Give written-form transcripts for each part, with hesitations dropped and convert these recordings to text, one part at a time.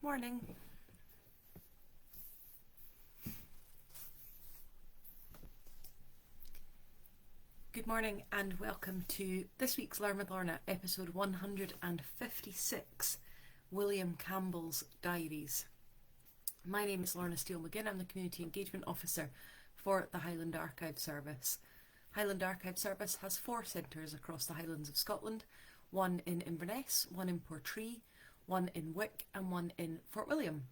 Morning. Good morning and welcome to this week's Learn with Lorna, episode 156, William Campbell's Diaries. My name is Lorna Steele-McGinn. I'm the Community Engagement Officer for the Highland Archive Service. Highland Archive Service has 4 centres across the Highlands of Scotland, one in Inverness, one in Portree, one in Wick and one in Fort William.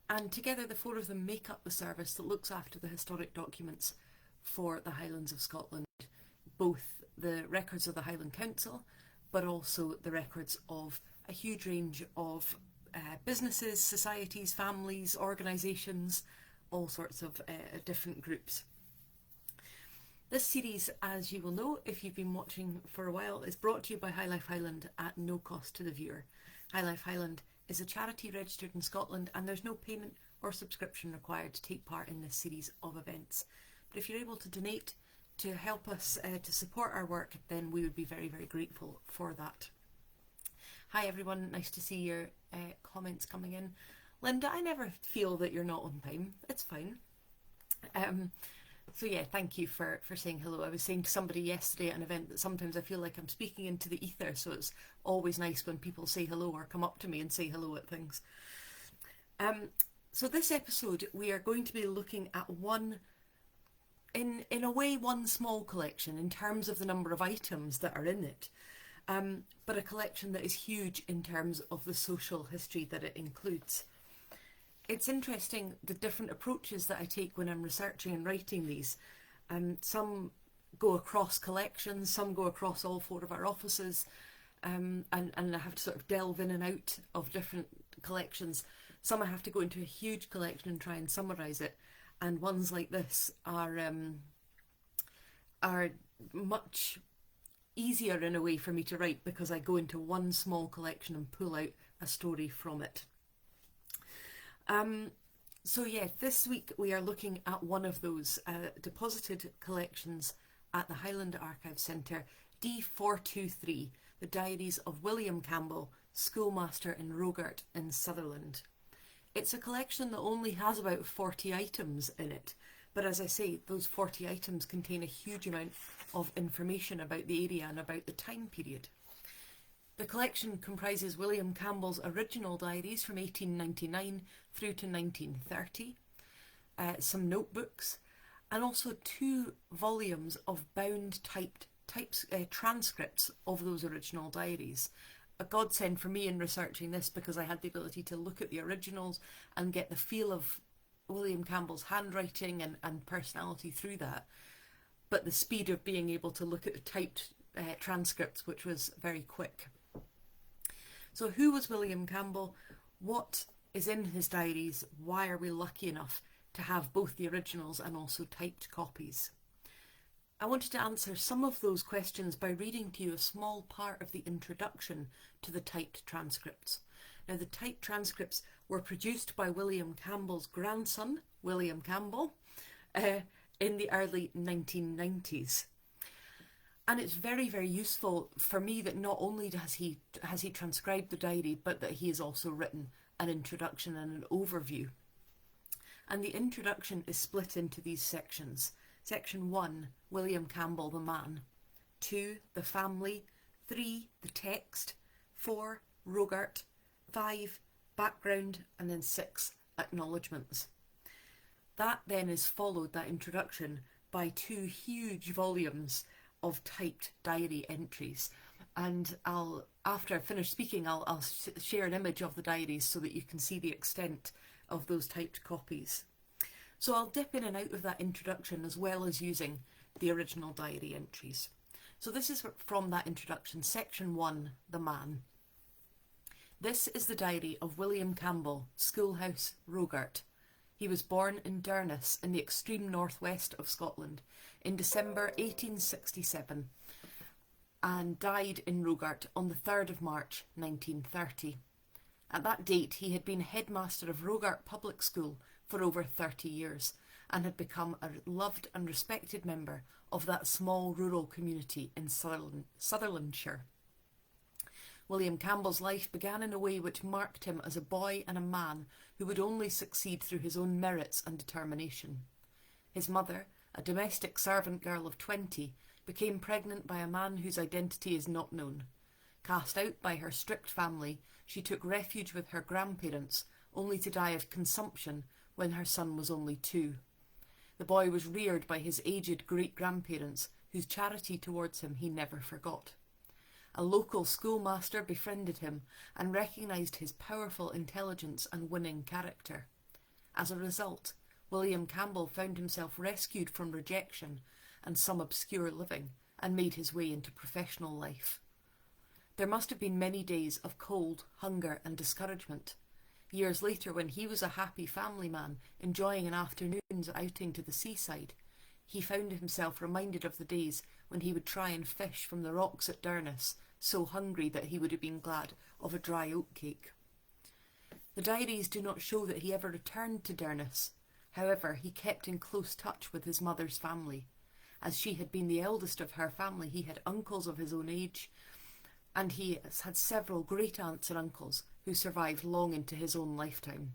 And together the 4 of them make up the service that looks after the historic documents for the Highlands of Scotland, both the records of the Highland Council, but also the records of a huge range of businesses, societies, families, organisations, all sorts of different groups. This series, as you will know if you've been watching for a while, is brought to you by High Life Highland at no cost to the viewer. High Life Highland is a charity registered in Scotland and there's no payment or subscription required to take part in this series of events. But if you're able to donate to help us to support our work, then we would be very, very grateful for that. Hi everyone, nice to see your comments coming in. Linda, I never feel that you're not on time. It's fine. So yeah, thank you for saying hello. I was saying to somebody yesterday at an event that sometimes I feel like I'm speaking into the ether, so it's always nice when people say hello or come up to me and say hello at things. So this episode we are going to be looking at one small collection in terms of the number of items that are in it, but a collection that is huge in terms of the social history that it includes. It's interesting the different approaches that I take when I'm researching and writing these. Some go across collections, some go across all 4 of our offices, and I have to sort of delve in and out of different collections. Some I have to go into a huge collection and try and summarise it, and ones like this are much easier in a way for me to write because I go into one small collection and pull out a story from it. So yeah, this week we are looking at one of those deposited collections at the Highland Archive Centre, D423, the Diaries of William Campbell, schoolmaster in Rogart in Sutherland. It's a collection that only has about 40 items in it, but as I say, those 40 items contain a huge amount of information about the area and about the time period. The collection comprises William Campbell's original diaries from 1899 through to 1930, some notebooks, and also 2 volumes of bound transcripts of those original diaries. A godsend for me in researching this because I had the ability to look at the originals and get the feel of William Campbell's handwriting and personality through that, but the speed of being able to look at the typed transcripts, which was very quick. So who was William Campbell? What is in his diaries? Why are we lucky enough to have both the originals and also typed copies? I wanted to answer some of those questions by reading to you a small part of the introduction to the typed transcripts. Now, the typed transcripts were produced by William Campbell's grandson, William Campbell, in the early 1990s. And it's very, very useful for me that not only has he transcribed the diary, but that he has also written an introduction and an overview. And the introduction is split into these sections. Section 1, William Campbell the man. 2, the family. 3, the text. 4, Rogart. 5, background. And then 6, acknowledgements. That then is followed, that introduction, by 2 huge volumes of typed diary entries, and after I finish speaking I'll share an image of the diaries so that you can see the extent of those typed copies. So I'll dip in and out of that introduction as well as using the original diary entries. So this is from that introduction, section 1, the man. This is the diary of William Campbell, Schoolhouse, Rogart. He was born in Durness in the extreme northwest of Scotland in December 1867 and died in Rogart on the 3rd of March 1930. At that date he had been headmaster of Rogart Public School for over 30 years and had become a loved and respected member of that small rural community in Sutherlandshire. William Campbell's life began in a way which marked him as a boy and a man who would only succeed through his own merits and determination. His mother, a domestic servant girl of 20, became pregnant by a man whose identity is not known. Cast out by her strict family, she took refuge with her grandparents, only to die of consumption when her son was only 2. The boy was reared by his aged great-grandparents, whose charity towards him he never forgot. A local schoolmaster befriended him and recognised his powerful intelligence and winning character. As a result, William Campbell found himself rescued from rejection and some obscure living and made his way into professional life. There must have been many days of cold, hunger and discouragement. Years later, when he was a happy family man enjoying an afternoon's outing to the seaside, he found himself reminded of the days when he would try and fish from the rocks at Durness, so hungry that he would have been glad of a dry oat cake. The diaries do not show that he ever returned to Durness. However, he kept in close touch with his mother's family. As she had been the eldest of her family, he had uncles of his own age, and he has had several great-aunts and uncles who survived long into his own lifetime.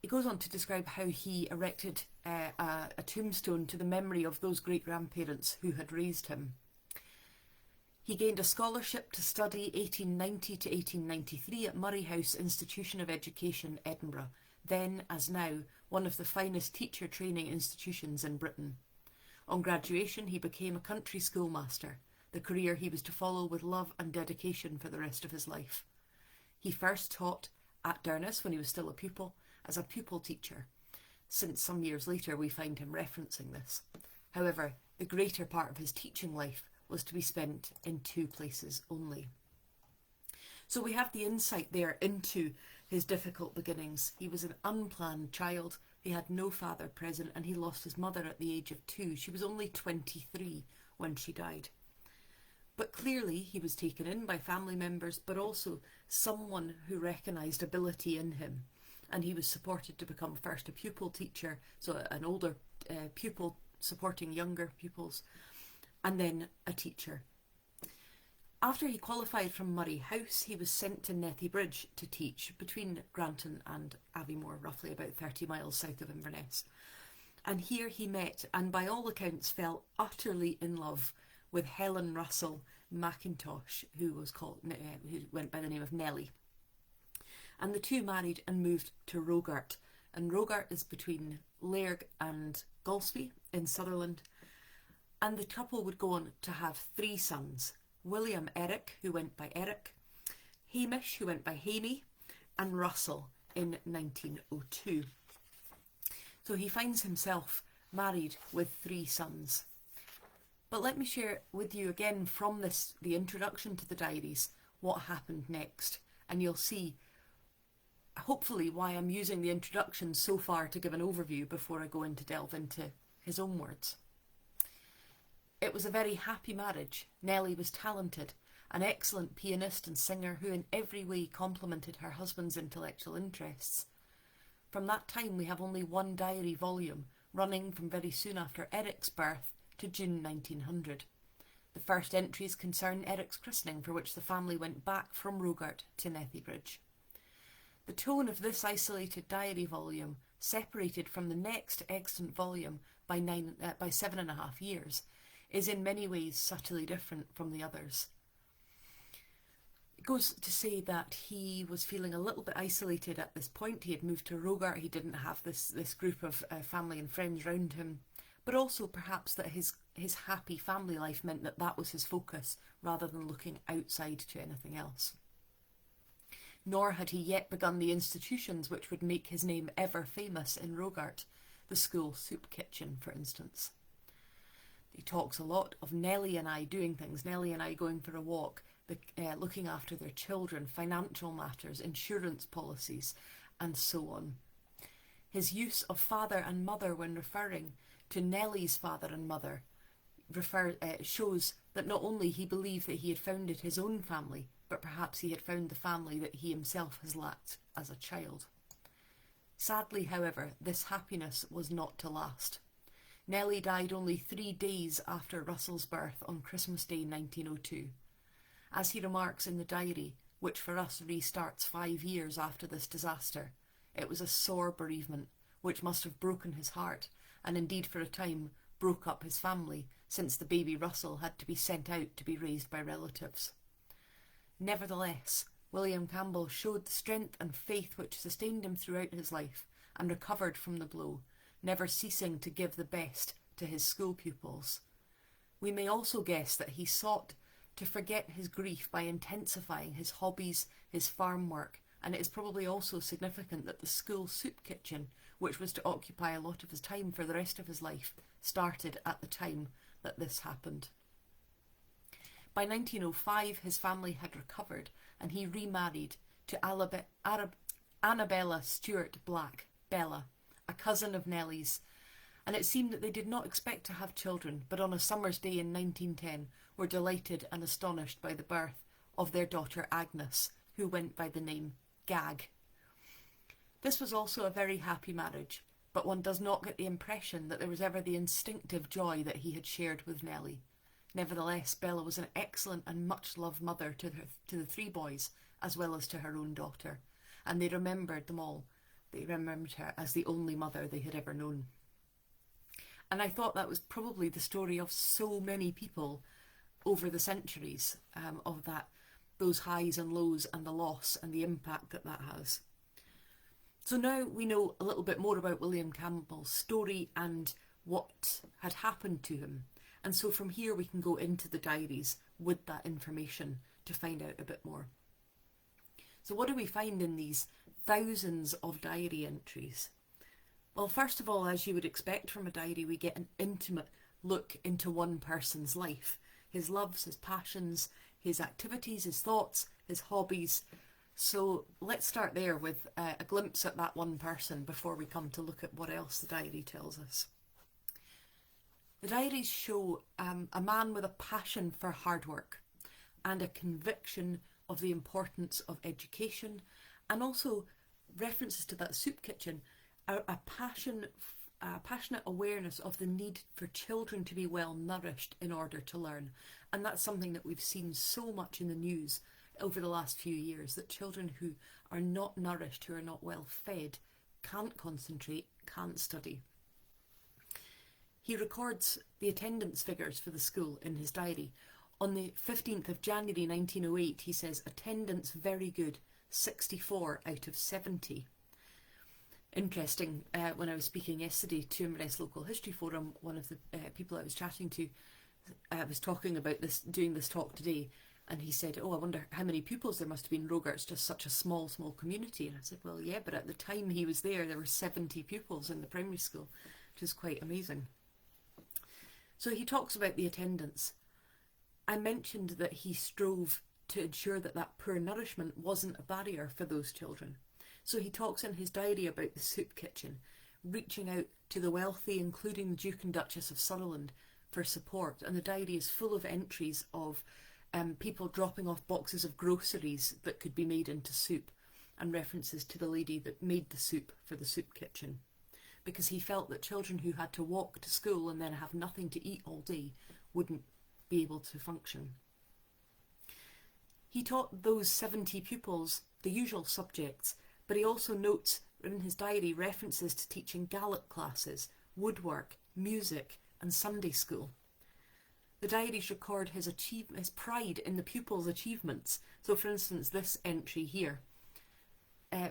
He goes on to describe how he erected a tombstone to the memory of those great-grandparents who had raised him. He gained a scholarship to study 1890 to 1893 at Murray House Institution of Education, Edinburgh, then, as now, one of the finest teacher training institutions in Britain. On graduation, he became a country schoolmaster, the career he was to follow with love and dedication for the rest of his life. He first taught at Durness when he was still a pupil, as a pupil teacher. Since some years later we find him referencing this. However, the greater part of his teaching life was to be spent in 2 places only. So we have the insight there into his difficult beginnings. He was an unplanned child, he had no father present, and he lost his mother at the age of 2. She was only 23 when she died. But clearly he was taken in by family members, but also someone who recognised ability in him. And he was supported to become first a pupil teacher, so an older pupil supporting younger pupils, and then a teacher. After he qualified from Murray House, he was sent to Nethybridge to teach between Granton and Aviemore, roughly about 30 miles south of Inverness. And here he met, and by all accounts fell utterly in love with Helen Russell Mackintosh, who went by the name of Nellie. And the two married and moved to Rogart. And Rogart is between Lairg and Golspie in Sutherland. And the couple would go on to have 3 sons. William Eric, who went by Eric, Hamish, who went by Hamie, and Russell in 1902. So he finds himself married with 3 sons. But let me share with you again from the introduction to the diaries, what happened next. And you'll see, hopefully, why I'm using the introduction so far to give an overview before I go in to delve into his own words. It was a very happy marriage. Nellie was talented, an excellent pianist and singer who in every way complemented her husband's intellectual interests. From that time we have only 1 diary volume, running from very soon after Eric's birth to June 1900. The first entries concern Eric's christening, for which the family went back from Rogart to Nethybridge. The tone of this isolated diary volume, separated from the next extant volume by 7.5 years, is in many ways subtly different from the others. It goes to say that he was feeling a little bit isolated at this point. He had moved to Rogart, he didn't have this group of family and friends around him, but also perhaps that his happy family life meant that was his focus rather than looking outside to anything else. Nor had he yet begun the institutions which would make his name ever famous in Rogart, the school soup kitchen, for instance. He talks a lot of Nellie and I doing things, Nellie and I going for a walk, looking after their children, financial matters, insurance policies, and so on. His use of father and mother when referring to Nellie's father and mother shows that not only he believed that he had founded his own family, but perhaps he had found the family that he himself has lacked as a child. Sadly, however, this happiness was not to last. Nellie died only 3 days after Russell's birth on Christmas Day 1902. As he remarks in the diary, which for us restarts 5 years after this disaster, it was a sore bereavement, which must have broken his heart, and indeed for a time broke up his family, since the baby Russell had to be sent out to be raised by relatives. Nevertheless, William Campbell showed the strength and faith which sustained him throughout his life, and recovered from the blow, never ceasing to give the best to his school pupils. We may also guess that he sought to forget his grief by intensifying his hobbies, his farm work, and it is probably also significant that the school soup kitchen, which was to occupy a lot of his time for the rest of his life, started at the time that this happened. By 1905, his family had recovered, and he remarried to Annabella Stewart Black, Bella, a cousin of Nellie's, and it seemed that they did not expect to have children, but on a summer's day in 1910 were delighted and astonished by the birth of their daughter Agnes, who went by the name Gag. This was also a very happy marriage, but one does not get the impression that there was ever the instinctive joy that he had shared with Nellie. Nevertheless, Bella was an excellent and much-loved mother to the 3 boys, as well as to her own daughter, and they remembered them all. They remembered her as the only mother they had ever known. And I thought that was probably the story of so many people over the centuries, of those highs and lows and the loss and the impact that has. So now we know a little bit more about William Campbell's story and what had happened to him. And so from here we can go into the diaries with that information to find out a bit more. So what do we find in these thousands of diary entries? Well, first of all, as you would expect from a diary, we get an intimate look into one person's life. His loves, his passions, his activities, his thoughts, his hobbies. So let's start there with a glimpse at that one person before we come to look at what else the diary tells us. The diaries show a man with a passion for hard work and a conviction of the importance of education, and also references to that soup kitchen, a passionate awareness of the need for children to be well nourished in order to learn. And that's something that we've seen so much in the news over the last few years, that children who are not nourished, who are not well fed, can't concentrate, can't study. He records the attendance figures for the school in his diary. On the 15th of January 1908, he says, attendance very good, 64 out of 70. Interesting, when I was speaking yesterday to Inverness Local History Forum, one of the people I was chatting to was talking about this, doing this talk today, and he said, oh, I wonder how many pupils there must have been. Rogart's just such a small community. And I said, well, yeah, but at the time he was there were 70 pupils in the primary school, which is quite amazing. So he talks about the attendance. I mentioned that he strove to ensure that poor nourishment wasn't a barrier for those children. So he talks in his diary about the soup kitchen, reaching out to the wealthy, including the Duke and Duchess of Sutherland, for support. And the diary is full of entries of people dropping off boxes of groceries that could be made into soup, and references to the lady that made the soup for the soup kitchen, because he felt that children who had to walk to school and then have nothing to eat all day wouldn't be able to function. He taught those 70 pupils the usual subjects, but he also notes in his diary references to teaching Gaelic classes, woodwork, music and Sunday school. The diaries record his pride in the pupils' achievements. So for instance, this entry here,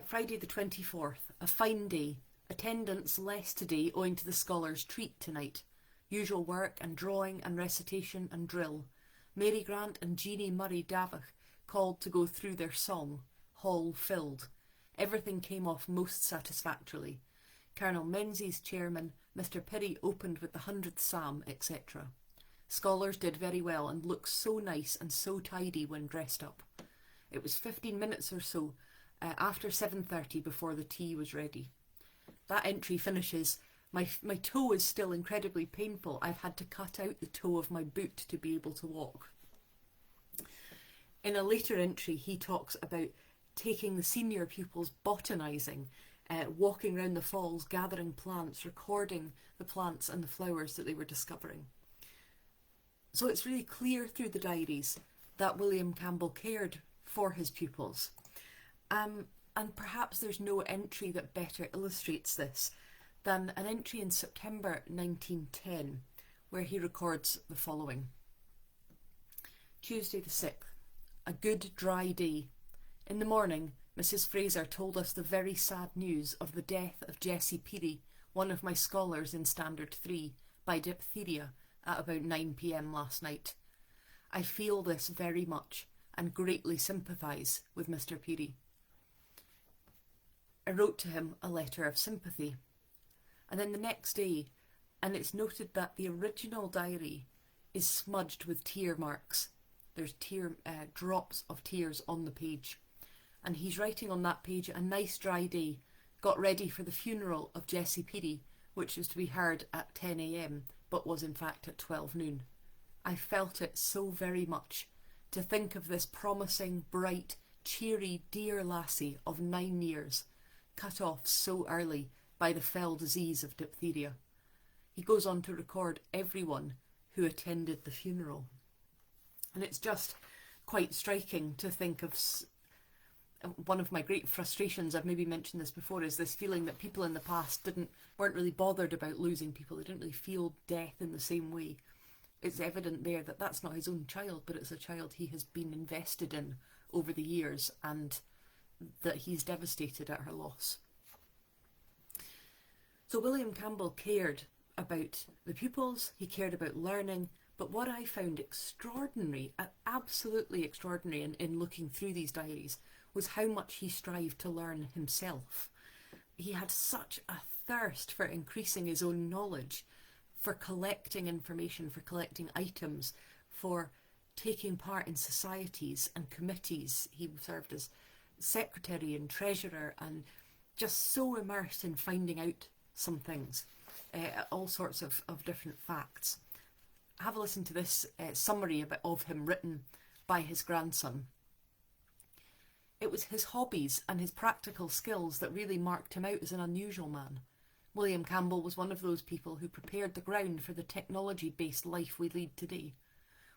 Friday the 24th, a fine day, attendance less today owing to the scholars' treat tonight. Usual work and drawing and recitation and drill. Mary Grant and Jeanie Murray Davach called to go through their song. Hall filled. Everything came off most satisfactorily. Colonel Menzies chairman, Mr. Pirrie opened with the 100th Psalm, etc. Scholars did very well and looked so nice and so tidy when dressed up. It was 15 minutes or so after 7:30 before the tea was ready. That entry finishes, my toe is still incredibly painful. I've had to cut out the toe of my boot to be able to walk. In a later entry, he talks about taking the senior pupils botanising, walking around the falls, gathering plants, recording the plants and the flowers that they were discovering. So it's really clear through the diaries that William Campbell cared for his pupils. And perhaps there's no entry that better illustrates this than an entry in September 1910, where he records the following. Tuesday the 6th, a good dry day. In the morning, Mrs. Fraser told us the very sad news of the death of Jessie Peary, one of my scholars in Standard 3, by diphtheria at about 9 p.m. last night. I feel this very much and greatly sympathise with Mr. Peary. I wrote to him a letter of sympathy. And then the next day, and it's noted that the original diary is smudged with tear marks. There's drops of tears on the page. And he's writing on that page, a nice dry day, got ready for the funeral of Jessie Peary, which was to be heard at 10 a.m, but was in fact at 12 noon. I felt it so very much, to think of this promising, bright, cheery, dear lassie of 9 years, cut off so early by the fell disease of diphtheria. He goes on to record everyone who attended the funeral. And it's just quite striking to think of one of my great frustrations, I've maybe mentioned this before, is this feeling that people in the past weren't really bothered about losing people. They didn't really feel death in the same way. It's evident there that that's not his own child, but it's a child he has been invested in over the years, and that he's devastated at her loss. So William Campbell cared about the pupils, he cared about learning, but what I found extraordinary, absolutely extraordinary in looking through these diaries, was how much he strived to learn himself. He had such a thirst for increasing his own knowledge, for collecting information, for collecting items, for taking part in societies and committees. He served as secretary and treasurer, and just so immersed in finding out some things, all sorts of different facts. Have a listen to this summary of him written by his grandson. It was his hobbies and his practical skills that really marked him out as an unusual man. William Campbell was one of those people who prepared the ground for the technology-based life we lead today.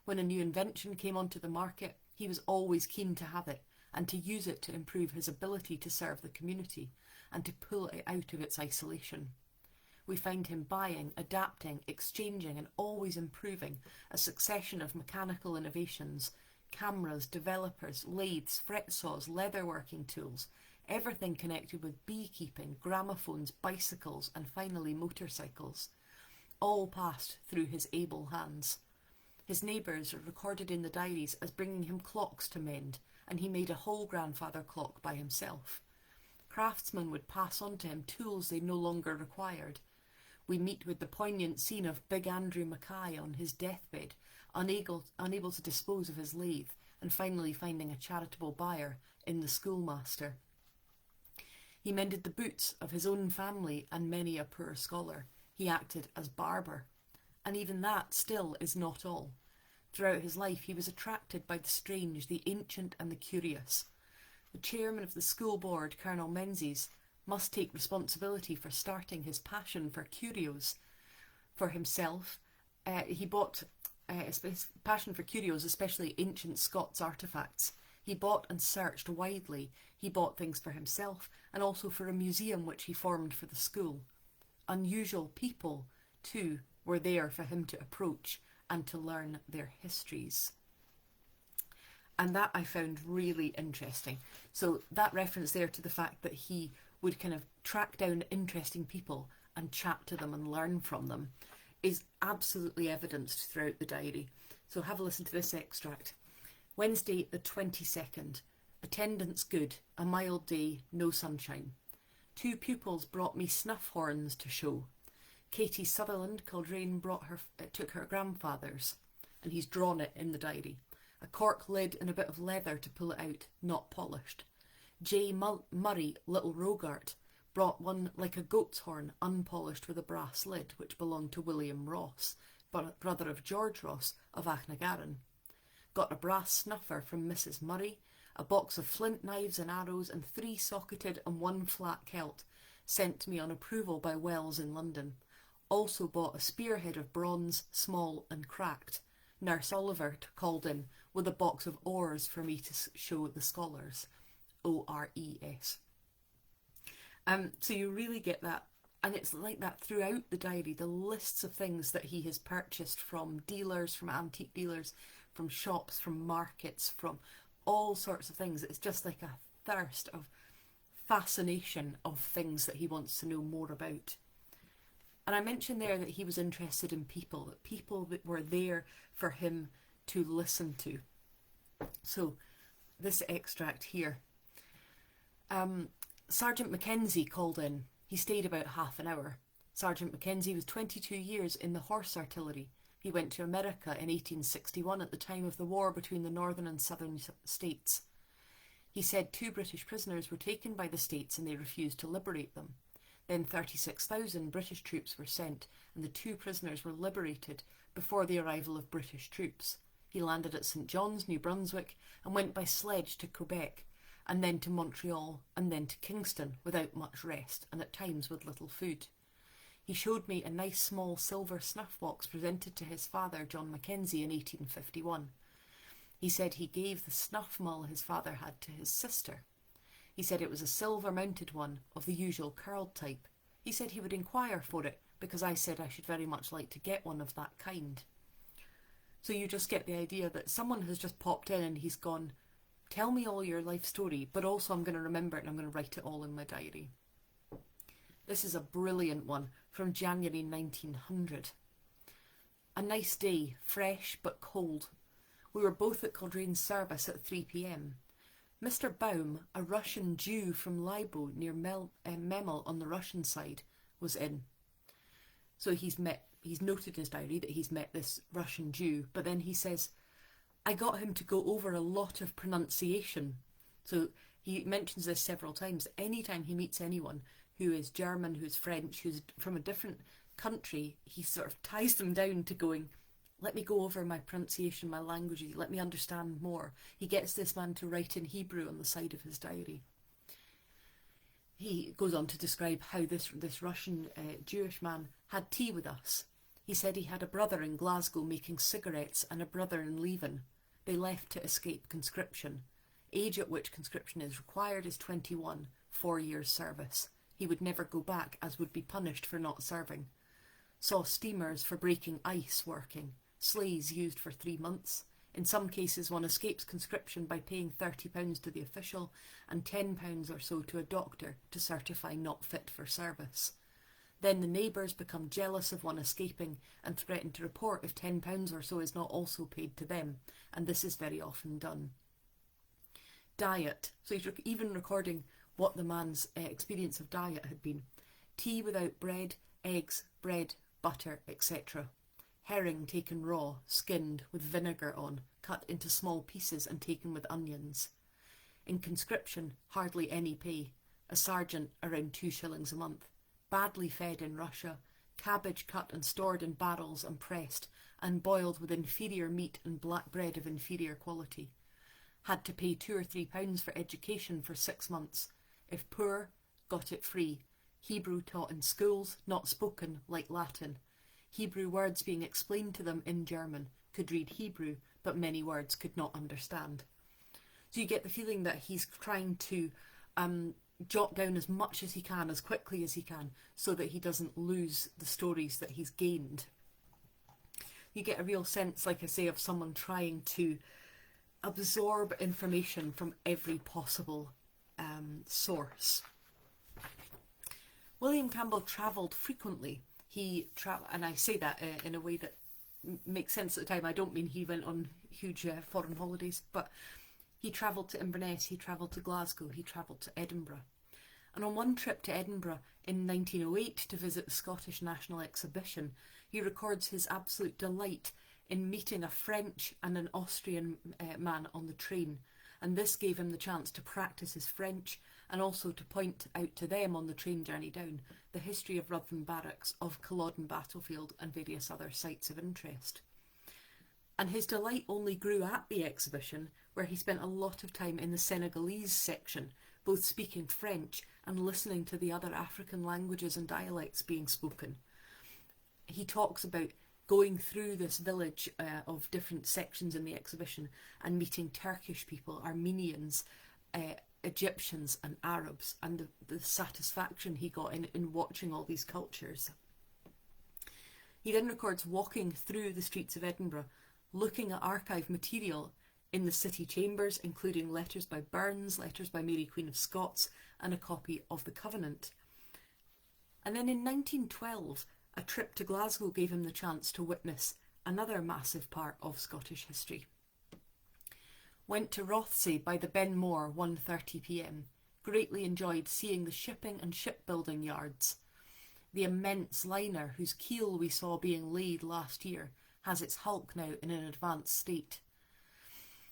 When a new invention came onto the market, he was always keen to have it and to use it to improve his ability to serve the community and to pull it out of its isolation. We find him buying, adapting, exchanging and always improving a succession of mechanical innovations, cameras, developers, lathes, fret saws, leatherworking tools, everything connected with beekeeping, gramophones, bicycles and finally motorcycles, all passed through his able hands. His neighbours are recorded in the diaries as bringing him clocks to mend, and he made a whole grandfather clock by himself. Craftsmen would pass on to him tools they no longer required. We meet with the poignant scene of big Andrew Mackay on his deathbed, unable to dispose of his lathe, and finally finding a charitable buyer in the schoolmaster. He mended the boots of his own family and many a poor scholar. He acted as barber. And even that still is not all. Throughout his life he was attracted by the strange, the ancient and the curious. The chairman of the school board, Colonel Menzies, must take responsibility for starting his passion for curios. For himself, he bought his passion for curios, especially ancient Scots artefacts. He bought and searched widely. He bought things for himself and also for a museum which he formed for the school. Unusual people, too, were there for him to approach and to learn their histories. And that I found really interesting. So that reference there to the fact that he would kind of track down interesting people and chat to them and learn from them is absolutely evidenced throughout the diary. So have a listen to this extract. Wednesday the 22nd. Attendance good. A mild day. No sunshine. 2 pupils brought me snuff horns to show. Katie Sutherland Kildrain took her grandfather's, and he's drawn it in the diary. A cork lid and a bit of leather to pull it out, not polished. J. Murray, little Rogart, brought one like a goat's horn, unpolished with a brass lid, which belonged to William Ross, brother of George Ross of Achnagarran. Got a brass snuffer from Mrs. Murray, a box of flint knives and arrows, and 3 socketed and 1 flat celt, sent to me on approval by Wells in London. Also bought a spearhead of bronze, small and cracked. Nurse Oliver called in with a box of oars for me to show the scholars. ORES. So you really get that, and it's like that throughout the diary, the lists of things that he has purchased from dealers, from antique dealers, from shops, from markets, from all sorts of things. It's just like a thirst of fascination of things that he wants to know more about. And I mentioned there that he was interested in people, that people that were there for him to listen to. So this extract here. Sergeant Mackenzie called in. He stayed about half an hour. Sergeant Mackenzie was 22 years in the horse artillery. He went to America in 1861 at the time of the war between the northern and southern states. He said 2 British prisoners were taken by the states and they refused to liberate them. Then 36,000 British troops were sent and the 2 prisoners were liberated before the arrival of British troops. He landed at St. John's, New Brunswick, and went by sledge to Quebec, and then to Montreal, and then to Kingston without much rest, and at times with little food. He showed me a nice small silver snuff box presented to his father, John Mackenzie, in 1851. He said he gave the snuff mull his father had to his sister. He said it was a silver-mounted one of the usual curled type. He said he would inquire for it, because I said I should very much like to get one of that kind. So you just get the idea that someone has just popped in and he's gone, tell me all your life story, but also I'm going to remember it and I'm going to write it all in my diary. This is a brilliant one from January 1900. A nice day, fresh but cold. We were both at Caudrain's service at 3 p.m. Mr. Baum, a Russian Jew from Libo near Memel on the Russian side, was in. So he's noted in his diary that he's met this Russian Jew, but then he says, I got him to go over a lot of pronunciation. So he mentions this several times. Anytime he meets anyone who is German, who's French, who's from a different country, he sort of ties them down to going, let me go over my pronunciation, my language, let me understand more. He gets this man to write in Hebrew on the side of his diary. He goes on to describe how this Russian Jewish man had tea with us. He said he had a brother in Glasgow making cigarettes and a brother in Leven. They left to escape conscription. Age at which conscription is required is 21, 4 years service. He would never go back, as would be punished for not serving. Saw steamers for breaking ice working, sleighs used for 3 months. In some cases one escapes conscription by paying £30 to the official and £10 or so to a doctor to certify not fit for service. Then the neighbours become jealous of one escaping and threaten to report if £10 or so is not also paid to them, and this is very often done. Diet. So he's even recording what the man's experience of diet had been. Tea without bread, eggs, bread, butter, etc. Herring taken raw, skinned, with vinegar on, cut into small pieces and taken with onions. In conscription, hardly any pay. A sergeant, around 2 shillings a month. Badly fed in Russia. Cabbage cut and stored in barrels and pressed, and boiled with inferior meat and black bread of inferior quality. Had to pay £2 or £3 for education for 6 months. If poor, got it free. Hebrew taught in schools, not spoken, like Latin. Hebrew words being explained to them in German, could read Hebrew, but many words could not understand. So you get the feeling that he's trying to jot down as much as he can, as quickly as he can, so that he doesn't lose the stories that he's gained. You get a real sense, like I say, of someone trying to absorb information from every possible source. William Campbell travelled frequently. And I say that in a way that makes sense at the time. I don't mean he went on huge foreign holidays, but he travelled to Inverness, he travelled to Glasgow, he travelled to Edinburgh. And on one trip to Edinburgh in 1908 to visit the Scottish National Exhibition, he records his absolute delight in meeting a French and an Austrian man on the train. And this gave him the chance to practice his French and also to point out to them on the train journey down the history of Ruthven Barracks, of Culloden Battlefield and various other sites of interest. And his delight only grew at the exhibition, where he spent a lot of time in the Senegalese section, both speaking French and listening to the other African languages and dialects being spoken. He talks about going through this village of different sections in the exhibition and meeting Turkish people, Armenians, Egyptians and Arabs, and the satisfaction he got in watching all these cultures. He then records walking through the streets of Edinburgh, looking at archive material in the city chambers, including letters by Burns, letters by Mary Queen of Scots, and a copy of the Covenant. And then in 1912, a trip to Glasgow gave him the chance to witness another massive part of Scottish history. Went to Rothesay by the Benmore 1:30 p.m. Greatly enjoyed seeing the shipping and shipbuilding yards. The immense liner whose keel we saw being laid last year has its hulk now in an advanced state.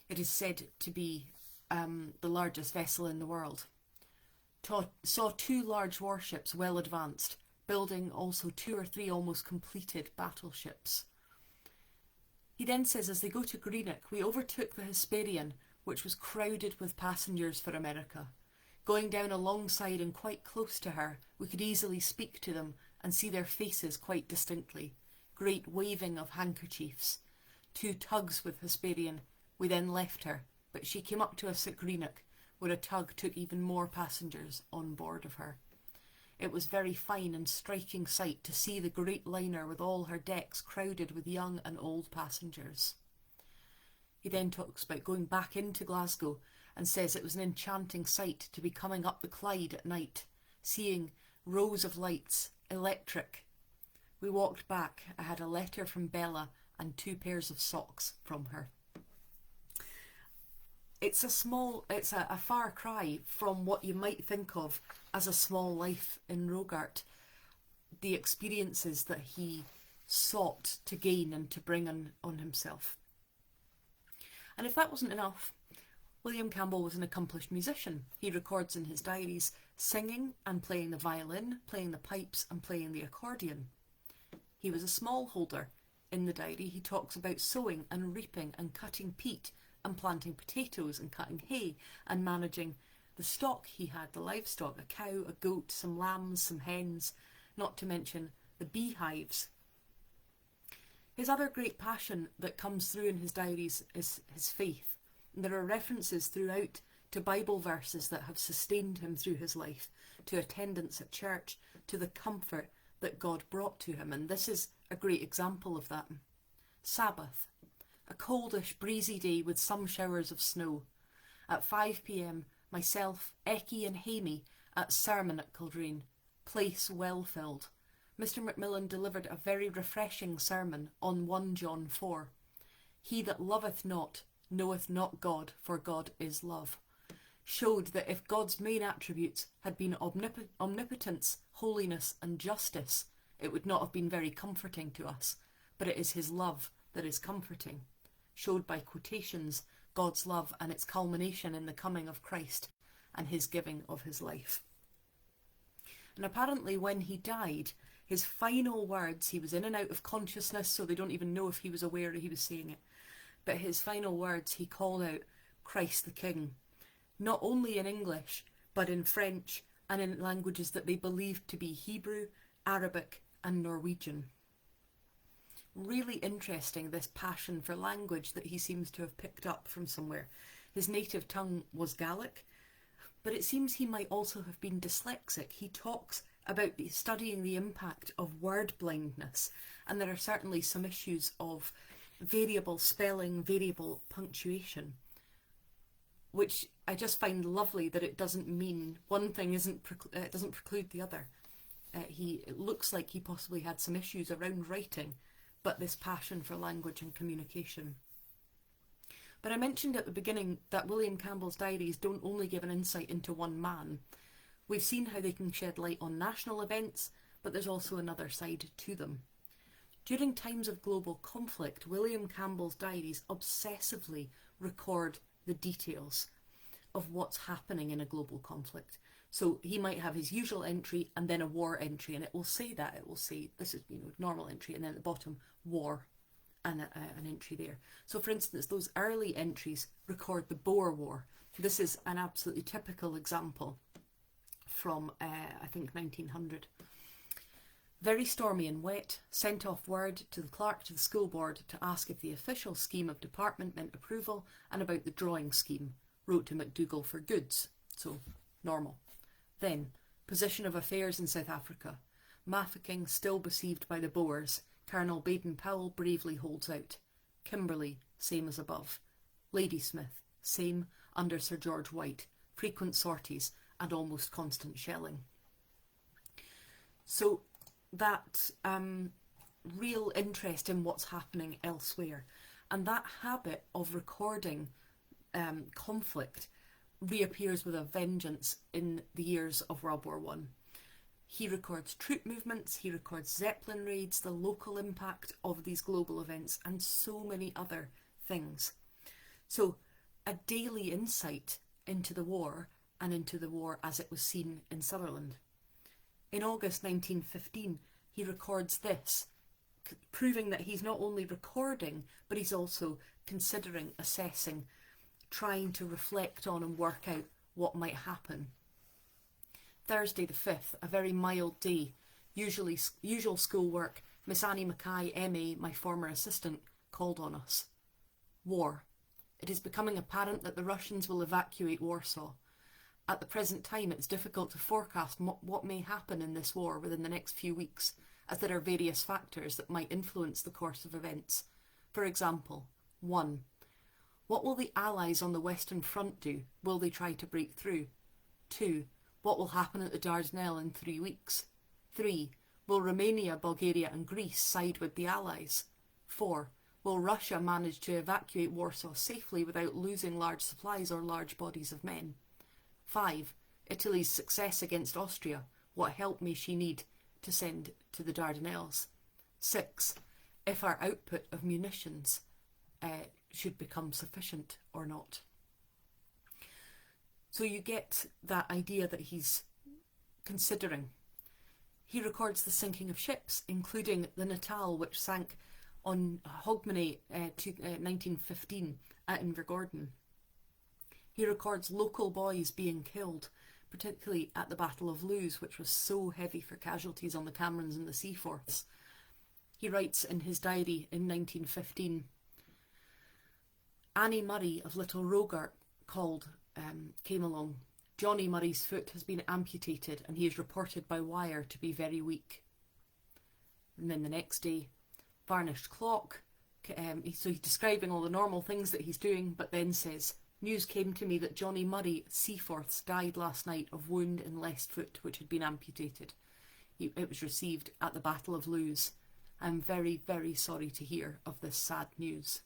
It is said to be the largest vessel in the world. Saw 2 large warships well advanced, building also 2 or 3 almost completed battleships. He then says, as they go to Greenock, we overtook the Hesperian, which was crowded with passengers for America. Going down alongside and quite close to her, we could easily speak to them and see their faces quite distinctly. Great waving of handkerchiefs. 2 tugs with Hesperian. We then left her, but she came up to us at Greenock, where a tug took even more passengers on board of her. It was very fine and striking sight to see the great liner with all her decks crowded with young and old passengers. He then talks about going back into Glasgow and says it was an enchanting sight to be coming up the Clyde at night, seeing rows of lights, electric. We walked back. I had a letter from Bella and 2 pairs of socks from her. It's a far cry from what you might think of as a small life in Rogart, the experiences that he sought to gain and to bring on himself. And if that wasn't enough, William Campbell was an accomplished musician. He records in his diaries singing and playing the violin, playing the pipes and playing the accordion. He was a smallholder. In the diary he talks about sowing and reaping and cutting peat and planting potatoes and cutting hay and managing the stock he had, the livestock, a cow, a goat, some lambs, some hens, not to mention the beehives. His other great passion that comes through in his diaries is his faith. There are references throughout to Bible verses that have sustained him through his life, to attendance at church, to the comfort that God brought to him, and this is a great example of that. Sabbath. A coldish, breezy day with some showers of snow. At 5 p.m, myself, Ecky and Hamey at sermon at Kildrain. Place well filled. Mr. Macmillan delivered a very refreshing sermon on 1 John 4. He that loveth not knoweth not God, for God is love. Showed that if God's main attributes had been omnipotence, holiness and justice, it would not have been very comforting to us, but it is his love that is comforting. Showed by quotations God's love and its culmination in the coming of Christ and his giving of his life. And apparently when he died, his final words, he was in and out of consciousness, so they don't even know if he was aware that he was saying it, but his final words, he called out Christ the King, not only in English, but in French and in languages that they believed to be Hebrew, Arabic and Norwegian. Really interesting, this passion for language that he seems to have picked up from somewhere. His native tongue was Gaelic, but it seems he might also have been dyslexic. He talks about studying the impact of word blindness, and there are certainly some issues of variable spelling, variable punctuation, which I just find lovely that it doesn't mean one thing it doesn't preclude the other. It looks like he possibly had some issues around writing, but this passion for language and communication. But I mentioned at the beginning that William Campbell's diaries don't only give an insight into one man. We've seen how they can shed light on national events, but there's also another side to them. During times of global conflict, William Campbell's diaries obsessively record the details of what's happening in a global conflict. So he might have his usual entry and then a war entry, and it will say that. It will say this is normal entry, and then at the bottom war and an entry there. So for instance, those early entries record the Boer War. This is an absolutely typical example from I think 1900. Very stormy and wet, sent off word to the clerk to the school board to ask if the official scheme of department meant approval and about the drawing scheme. Wrote to McDougall for goods. So, normal. Then, position of affairs in South Africa. Mafeking still besieged by the Boers. Colonel Baden-Powell bravely holds out. Kimberley, same as above. Ladysmith, same under Sir George White. Frequent sorties and almost constant shelling. So that real interest in what's happening elsewhere, and that habit of recording conflict reappears with a vengeance in the years of World War One. He records troop movements, he records Zeppelin raids, the local impact of these global events, and so many other things. So a daily insight into the war, and into the war as it was seen in Sutherland. In August 1915, he records this, proving that he's not only recording, but he's also considering, assessing, trying to reflect on and work out what might happen. Thursday the 5th, a very mild day, usual schoolwork. Miss Annie Mackay, MA, my former assistant, called on us. War. It is becoming apparent that the Russians will evacuate Warsaw. At the present time, it's difficult to forecast what may happen in this war within the next few weeks, as there are various factors that might influence the course of events. For example, 1. What will the Allies on the Western Front do? Will they try to break through? 2. What will happen at the Dardanelles in 3 weeks? 3. Will Romania, Bulgaria and Greece side with the Allies? 4. Will Russia manage to evacuate Warsaw safely without losing large supplies or large bodies of men? 5. Italy's success against Austria. What help may she need to send to the Dardanelles? 6. If our output of munitions should become sufficient or not. So you get that idea that he's considering. He records the sinking of ships, including the Natal, which sank on Hogmanay 1915 at Invergordon. He records local boys being killed, particularly at the Battle of Lewes, which was so heavy for casualties on the Camerons and the Seaforths. He writes in his diary in 1915, Annie Murray of Little Rogart came along. Johnny Murray's foot has been amputated and he is reported by wire to be very weak. And then the next day, varnished clock. So he's describing all the normal things that he's doing, but then says, news came to me that Johnny Murray Seaforths died last night of wound in left foot which had been amputated. It was received at the Battle of Lewes. I'm very, very sorry to hear of this sad news.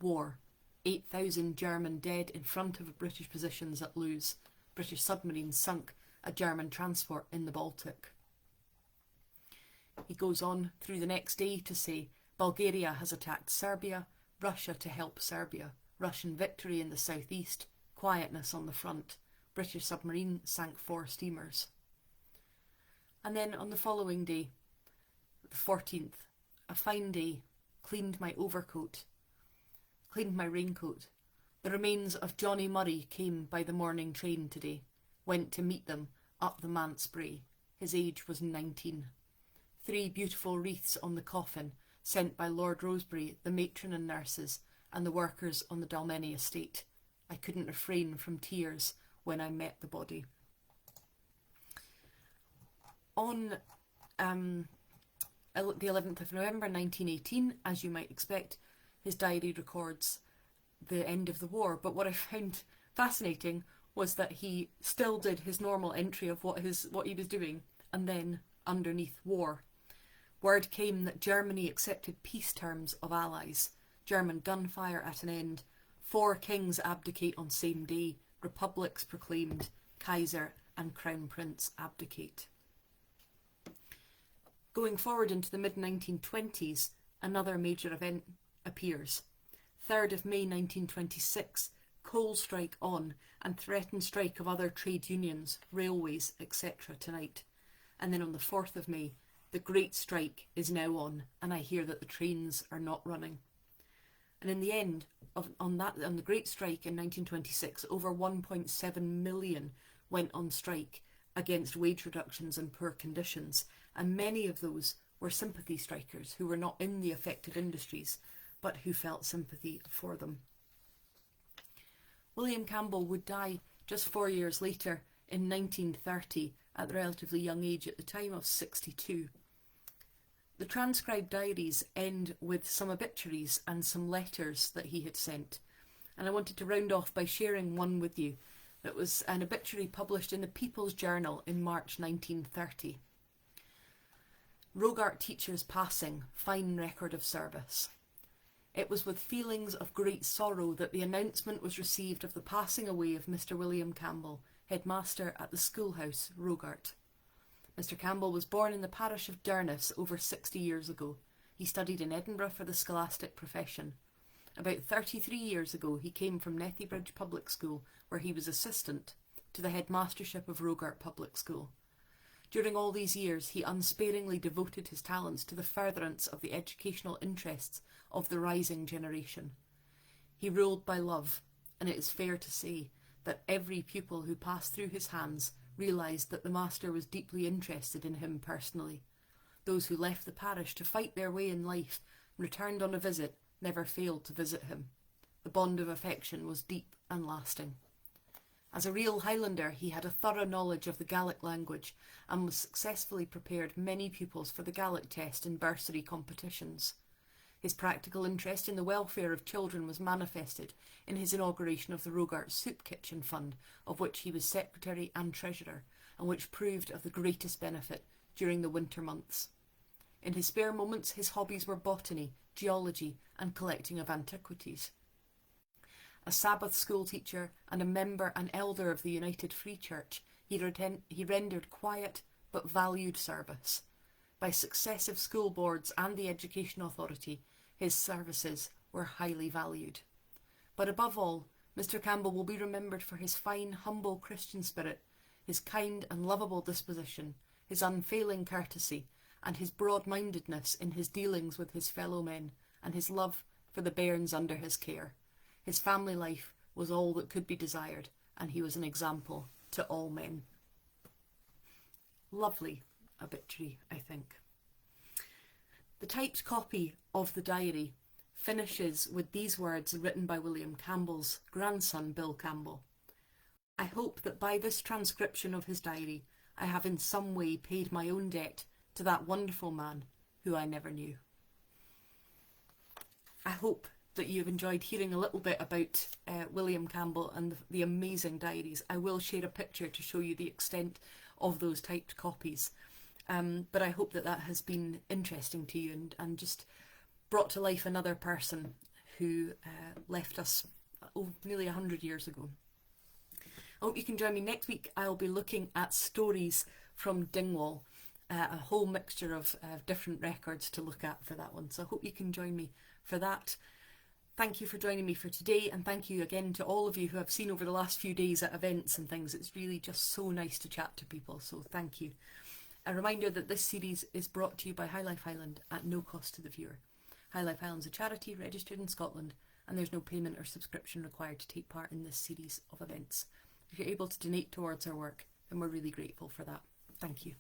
War. 8,000 German dead in front of British positions at Lewes. British submarines sunk a German transport in the Baltic. He goes on through the next day to say, Bulgaria has attacked Serbia, Russia to help Serbia, Russian victory in the southeast, quietness on the front, British submarine sank 4 steamers. And then on the following day, the 14th, a fine day, cleaned my overcoat, cleaned my raincoat. The remains of Johnny Murray came by the morning train today, went to meet them up the Manse Brae. His age was 19. 3 beautiful wreaths on the coffin, sent by Lord Rosebery, the matron and nurses, and the workers on the Dalmeny estate. I couldn't refrain from tears when I met the body. On the 11th of November 1918, as you might expect, his diary records the end of the war. But what I found fascinating was that he still did his normal entry of what he was doing, and then underneath war. Word came that Germany accepted peace terms of allies. German gunfire at an end. 4 kings abdicate on same day. Republics proclaimed. Kaiser and Crown Prince abdicate. Going forward into the mid-1920s, another major event appears. 3rd of May 1926, coal strike on and threatened strike of other trade unions, railways, etc. tonight. And then on the 4th of May, the Great Strike is now on, and I hear that the trains are not running. And in the end, on the Great Strike in 1926, over 1.7 million went on strike against wage reductions and poor conditions, and many of those were sympathy strikers who were not in the affected industries, but who felt sympathy for them. William Campbell would die just 4 years later in 1930 at the relatively young age at the time of 62. The transcribed diaries end with some obituaries and some letters that he had sent, and I wanted to round off by sharing one with you. That was an obituary published in the People's Journal in March 1930. Rogart teacher's passing, fine record of service. It was with feelings of great sorrow that the announcement was received of the passing away of Mr. William Campbell, headmaster at the schoolhouse, Rogart. Mr. Campbell was born in the parish of Durness over 60 years ago. He studied in Edinburgh for the scholastic profession. About 33 years ago, he came from Nethybridge Public School, where he was assistant, to the headmastership of Rogart Public School. During all these years, he unsparingly devoted his talents to the furtherance of the educational interests of the rising generation. He ruled by love, and it is fair to say that every pupil who passed through his hands realised that the master was deeply interested in him personally. Those who left the parish to fight their way in life and returned on a visit never failed to visit him. The bond of affection was deep and lasting. As a real Highlander, he had a thorough knowledge of the Gaelic language and was successfully prepared many pupils for the Gaelic test in bursary competitions. His practical interest in the welfare of children was manifested in his inauguration of the Rogart Soup Kitchen Fund, of which he was secretary and treasurer, and which proved of the greatest benefit during the winter months. In his spare moments, his hobbies were botany, geology, and collecting of antiquities. A Sabbath school teacher and a member and elder of the United Free Church, he rendered quiet but valued service. By successive school boards and the Education Authority, his services were highly valued. But above all, Mr. Campbell will be remembered for his fine, humble Christian spirit, his kind and lovable disposition, his unfailing courtesy, and his broad-mindedness in his dealings with his fellow men, and his love for the bairns under his care. His family life was all that could be desired, and he was an example to all men. Lovely obituary, I think. The typed copy of the diary finishes with these words written by William Campbell's grandson, Bill Campbell. I hope that by this transcription of his diary, I have in some way paid my own debt to that wonderful man who I never knew. I hope that you've enjoyed hearing a little bit about William Campbell and the amazing diaries. I will share a picture to show you the extent of those typed copies. But I hope that that has been interesting to you and just brought to life another person who left us nearly 100 years ago. I hope you can join me next week. I'll be looking at stories from Dingwall, a whole mixture of different records to look at for that one. So I hope you can join me for that. Thank you for joining me for today, and thank you again to all of you who I've seen over the last few days at events and things. It's really just so nice to chat to people, so thank you. A reminder that this series is brought to you by High Life Highland at no cost to the viewer. High Life Highland's a charity registered in Scotland, and there's no payment or subscription required to take part in this series of events. If you're able to donate towards our work, then we're really grateful for that. Thank you.